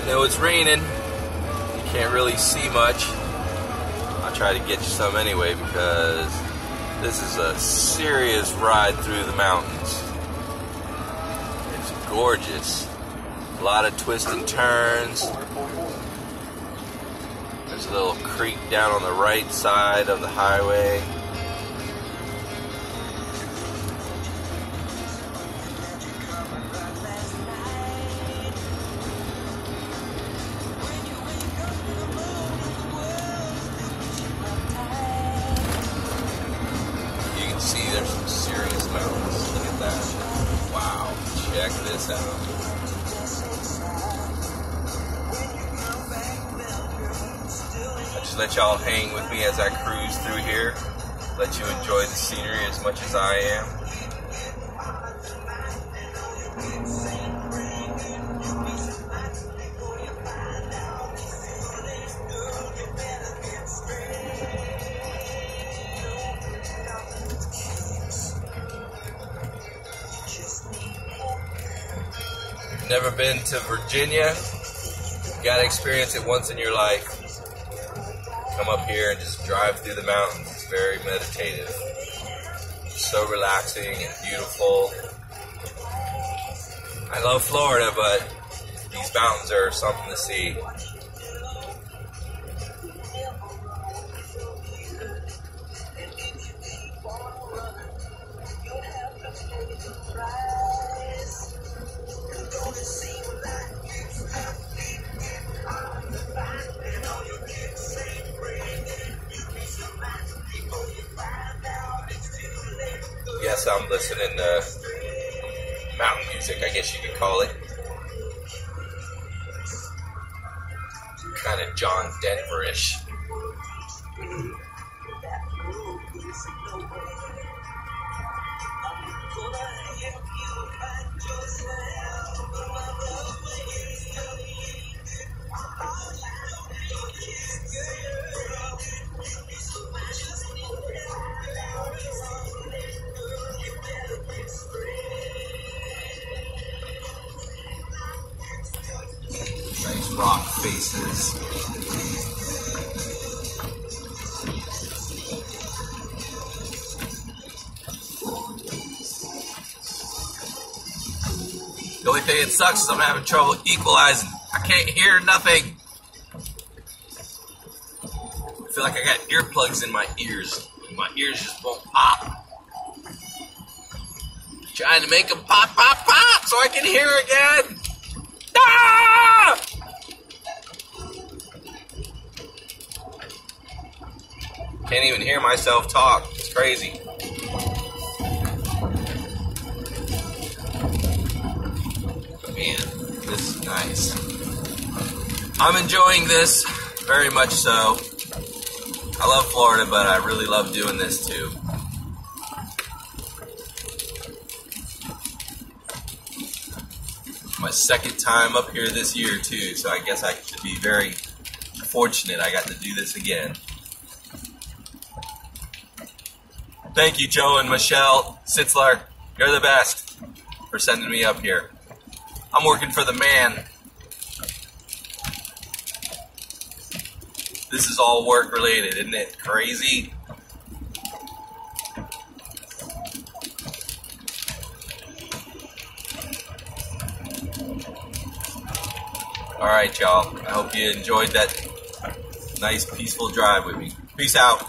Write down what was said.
I know it's raining. You can't really see much. I'll try to get you some anyway because this is a serious ride through the mountains. It's gorgeous. A lot of twists and turns. There's a little creek down on the right side of the highway. You can see there's some serious mountains. Look at that. Wow. Check this out. Just let y'all hang with me as I cruise through here. Let you enjoy the scenery as much as I am. Never been to Virginia? Gotta experience it once in your life. Come up here and just drive through the mountains. It's very meditative. It's so relaxing and beautiful. I love Florida, but these mountains are something to see. Yes, I'm listening to mountain music, I guess you could call it. Kind of John Denver-ish. Nice rock faces. The only thing that sucks is I'm having trouble equalizing. I can't hear nothing. I feel like I got earplugs in my ears. My ears just won't pop. Trying to make them pop, pop, pop so I can hear again. Ah! Can't even hear myself talk. It's crazy. Man, this is nice. I'm enjoying this very much so. I love Florida, but I really love doing this too. My second time up here this year too, so I guess I should be very fortunate I got to do this again. Thank you, Joe and Michelle Sitzler. You're the best for sending me up here. I'm working for the man. This is all work related, isn't it crazy? Alright, y'all. I hope you enjoyed that nice, peaceful drive with me. Peace out.